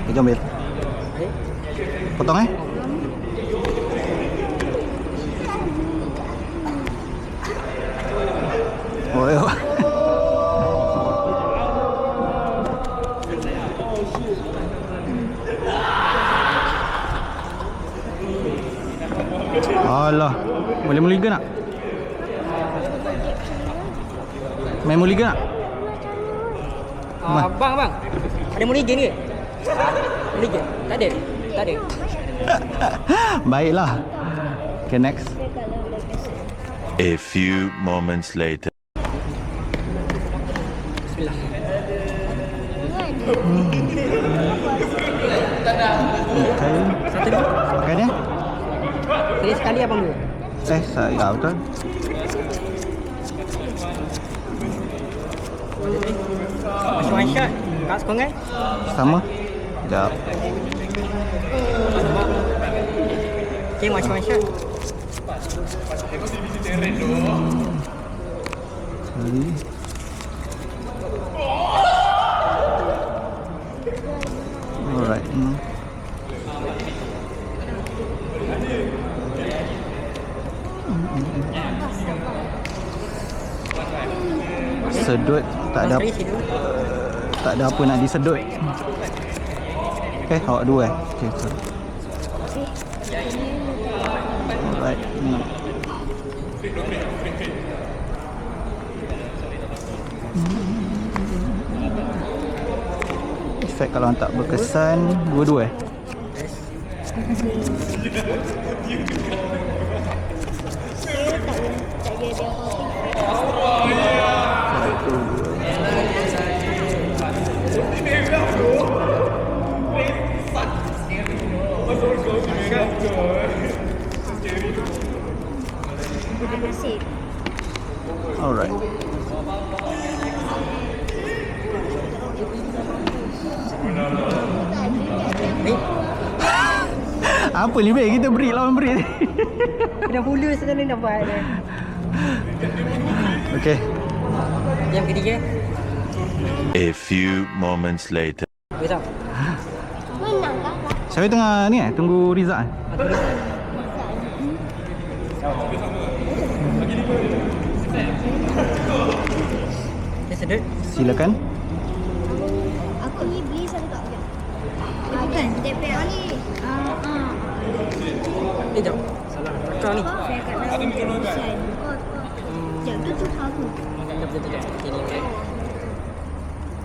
Okay, jom Bil. Potong Oh, yo. Alah, boleh muliga nak? Main muliga nak? Bang, ada muliga ni ke? Muliga? Tak ada? Tak ada. Baiklah. Okay, next. A few moments later. Bismillah. Okay. Satu dulu. Pakai dia? Tadi sekali abang dulu. Ya betul. Masih one shot. Kak sekongan. Sama. Sekejap. Okay, masih one shot. Sekali. Alright. Sedut tak ada, tak ada apa nak disedut. Okay, awak dua Okay, sorry. Alright. Efek kalau tak berkesan dua-dua Alright. Apa ni baik kita break lawan break. Dah puluh sekarang dah buat. Okay. Yang ketiga. A few moments later. Besok. Saya tengah ni tunggu result Dia sedut. Silakan. Aku ni beli satu tak je. Bukan, DPL ni. Jom. Salah. Kau ni. Saya kat dalam tulisan. Jom tu tu aku. Jom. Sini.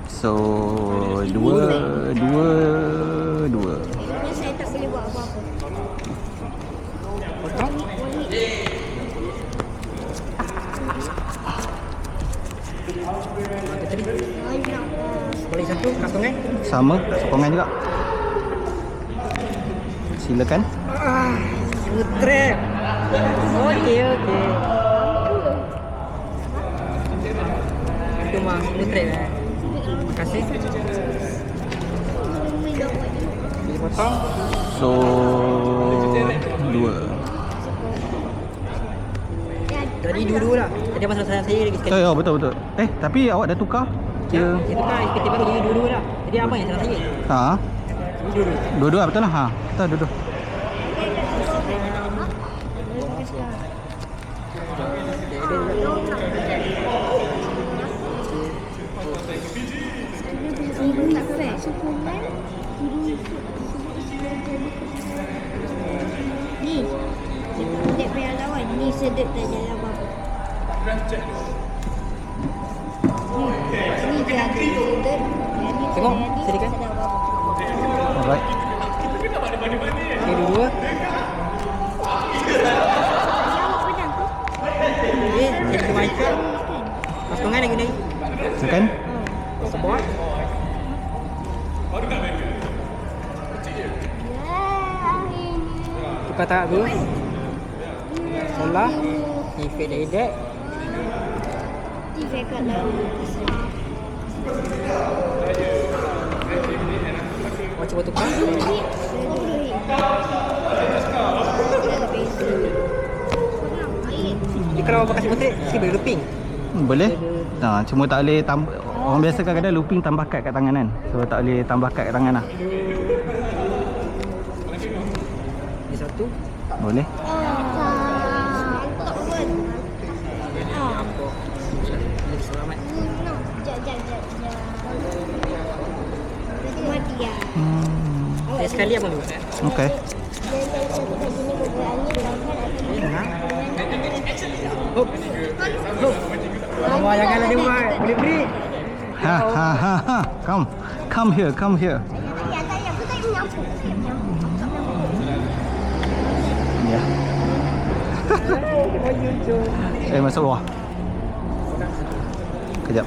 So dua. Ini saya tak boleh buat apa-apa. Potong. Boleh satu, kasongan. Sama, sokongan juga. Silakan. Putrek. Okey. Itu mah putrek. Terima kasih. Boleh potong. So dua. Tadi dua-dua lah. Tadi abang salah saya lagi sekali. Ya betul. Tapi awak dah tukar. Ya, itu kan SPT baru jadi dua-dua lah. Jadi abang yang salah saya. Ha. Dua-dua. Dua-dua betul lah. Ha. Kita dua-dua. Tak fair. Sokongan. Ni. DPL lawan. Ni sedut tak jalan apa-apa. Ni dia ada sedut. Tengok, sediakan. Alright. Okay, dua-dua. Jawab pedang tu. Okay, jadi ke Michael. Kasongan lagi ni. Silakan. Sebot. Tukar tak dulu. Salah. Efek dah edek. Efek kat dalam. Awak cuba tukar. Jadi kalau awak kasih potret, mesti boleh looping. Boleh. Cuma tak boleh tambah. Orang biasa kadang-kadang looping tambah kad kat tangan kan. So tak boleh tambah kad kat tangan lah. Satu. Boleh. Tak pun. Lagi selamat. Jap. Mati ya. Okay, sekali abang dulu. Okey. Dia satu kat sini bergeraknya bahkan Hop. Abang janganlah dia buat. Boleh beri. Ha. Come here. tak payah. Aku tak menyampuk. Ya. Masuk bawah. Kejap.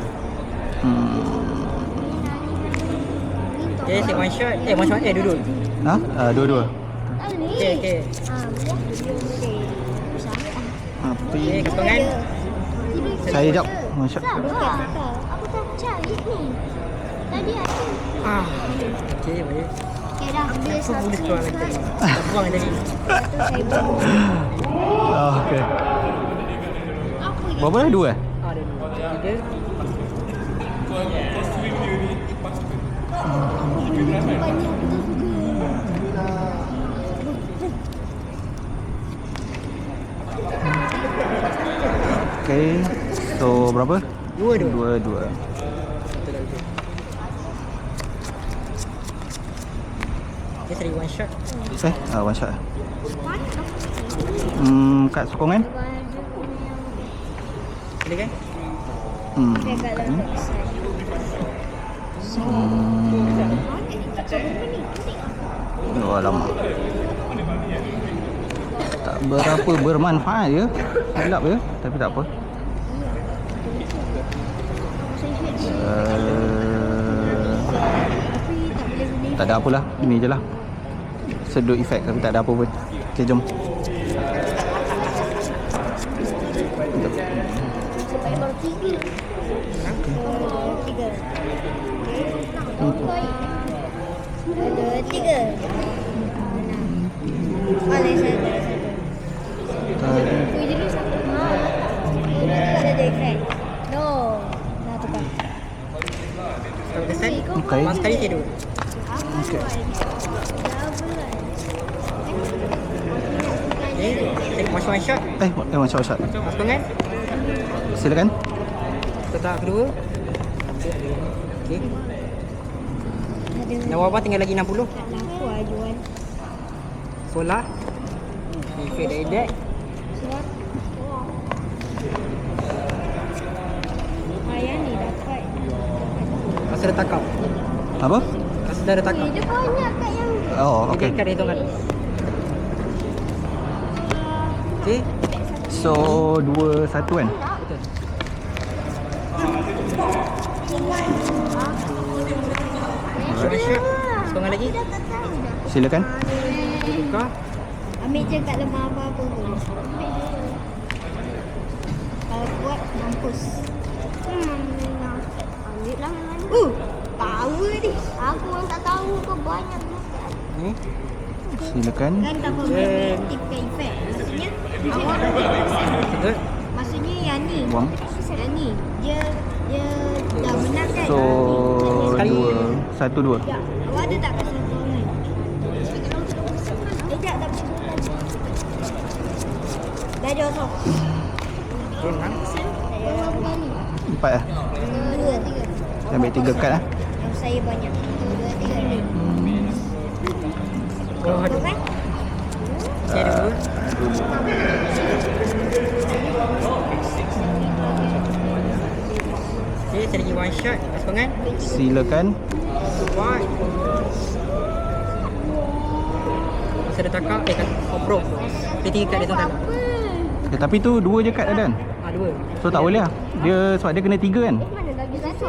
Okay, take one shot. Duduk. Ha? Dua-dua. Okay. Api. Okay, kosongan. Saya jap. Masya. Aku tak cari ni. Tadi ada. Okay, boleh. Okay dah. Ambil Aku satu. boleh keluar lagi tadi. Tak buang tadi. Satu saya buang. Okey. Apa ni? Berapa dah? Dua eh? Ada dua. Tiga. Banyak tu suka. Okey. So berapa? Dua. Dua. Okay, tadi one shot. One shot. Kat sokongan? Boleh kan? Okay, kalau tak besar. Oh, alamak. Tak berapa bermanfaat je. Gelap je, tapi tak apa. Tak ada apalah. Ini je lah. Sedut efek tapi tak ada apa pun. Okay, jom. Supaya baru tiga. Tiga. Ada tiga. Boleh satu. Kuih dulu satu. Ada efek. No. Dah tukar. Kalau kesan, Okay. abang sekali saya dua. Okay. Okay, take one shot. One shot. Kosongan. Silakan. Kotak kedua. Okay. Nyawa abang tinggal lagi 60. Tak laku lah jual. Solar. Efek dari deck. Sebab ayah ni dapat. Rasa dah takau. Apa? Rasa dah ada takau. Dia banyak kat yang Oh, Okay. okay. Dia hitungkan. Okay. So 2-1 kan? Betul. One shot. Setengah lagi. dah tak tahu dah. Silakan. Tukar. Ambil je kat lemah apa-apa pun. Kalau kuat, mampus. Ambil lah mana. Tahu ni. Aku pun tak tahu kau banyak makan. Ni. Silakan. Kan tak boleh aktifkan efek. Maksudnya, awak Betul. maksudnya yang ni. Buang. Yang ni. Dia dah menang kan? So Sekali. 2-1-2. Ya, awak ada tak pasal soalan? Tak pasal soalan. Dah jawab sok. Okay, menang. Berapa kali? 4 lah. 2, 3. Saya ambil 3 kad lah. Yang saya banyak. 2, 3 ni. Oh, Betul aduh. kan? Saya ada dua. Okay, saya lagi one shot. Kosongan. Silakan. Kuat. Masa dah takak. Kan. Oh, bro. Dia 3 kad dia tongkat. Tapi tu 2 je kad ada kan? Dua. So tak boleh lah. Dia sebab dia kena 3 kan? Mana lagi satu?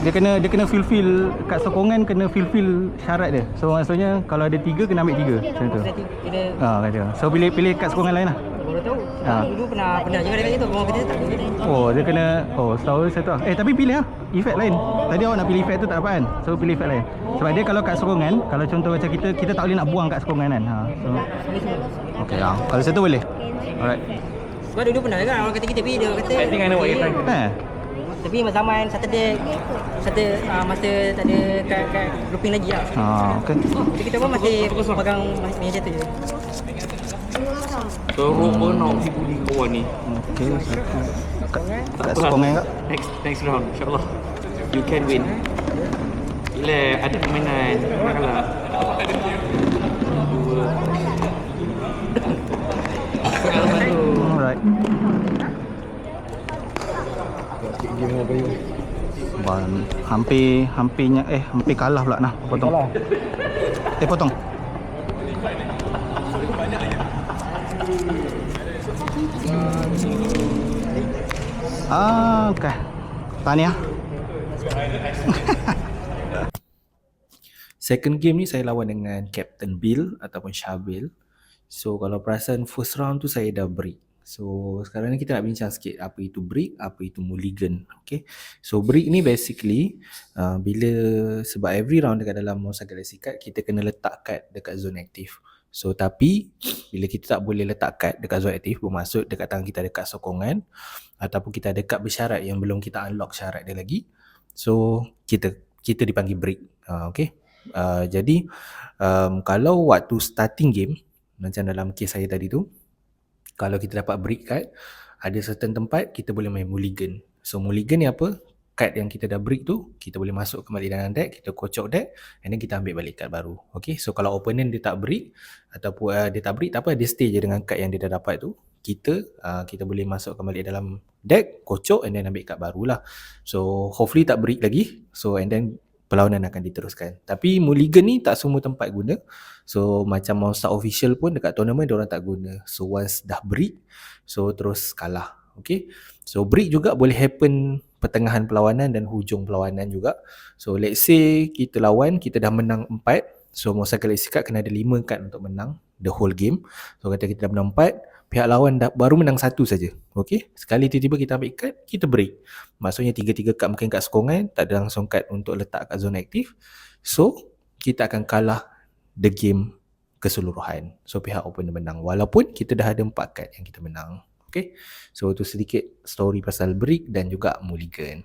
Dia kena fulfill kat sokongan, kena fulfill syarat dia. So maksudnya kalau ada 3 kena ambil 3 macam tu. Kita Kata. So pilih kat sokongan lain lah. baru tahu. Ah. Dulu pernah juga dia kata tu. Orang kata tak boleh. Oh dia kena. Oh setahu saya tu. Tapi pilih lah efek lain. Tadi awak nak pilih efek tu tak dapat kan? So pilih efek lain. Sebab dia kalau kat sokongan, kalau contoh macam kita tak boleh nak buang kat sokongan kan. So okey lah. Kalau satu boleh. Alright. Sebab dulu pernah kan orang kata kita pergi dia kata. Eh. Tapi zaman Saturday masa tak ada kat grouping lagi lah. Okay. Jadi kita pun masih pegang meja tu je. So, pun nak buli kawan ni. Okay. Kat sokongan kak? Next round, insyaAllah. You can win. Bila ada permainan, kalah. Alright. Hampir kalah pula nah. Potong. Potong. Okay. Tahniah. Second game ni saya lawan dengan Captain Bill ataupun Syabil. So kalau perasan first round tu saya dah break. So sekarang ni kita nak bincang sikit apa itu break, apa itu mulligan. Okay. So break ni basically sebab every round dekat dalam Monster Galaxy card kita kena letak card dekat zone aktif. So tapi bila kita tak boleh letak kad dekat zone aktif, bermaksud dekat tangan kita ada kad sokongan ataupun kita ada kad bersyarat yang belum kita unlock syarat dia lagi, so kita dipanggil break. Okay. Jadi kalau waktu starting game, macam dalam kes saya tadi tu, kalau kita dapat break card, ada certain tempat kita boleh main mulligan. So mulligan ni apa? Kad yang kita dah break tu, kita boleh masuk kembali dalam deck, kita kocok deck, and then kita ambil balik kad baru. Okay, so kalau opponent dia tak break, ataupun dia tak break, tak apa, dia stay je dengan kad yang dia dah dapat tu, kita boleh masuk kembali dalam deck, kocok, and then ambil kad baru lah. So hopefully tak break lagi, so and then perlawanan akan diteruskan. Tapi mulligan ni tak semua tempat guna. So macam Monster Official pun dekat tournament diorang tak guna. So once dah break, so terus kalah. Okay, so break juga boleh happen pertengahan perlawanan dan hujung perlawanan juga. So let's say kita lawan, kita dah menang 4, so Monster Galaxy card kena ada 5 card untuk menang the whole game. So kata kita dah menang 4, pihak lawan baru menang 1 saja. Okay, sekali tiba-tiba kita ambil card, kita break. Maksudnya 3-3 card mungkin kat sokongan, tak ada langsung card untuk letak kat zone aktif. So kita akan kalah the game keseluruhan. So pihak opponent menang walaupun kita dah ada 4 card yang kita menang. Okay, so itu sedikit story pasal break dan juga mulligan.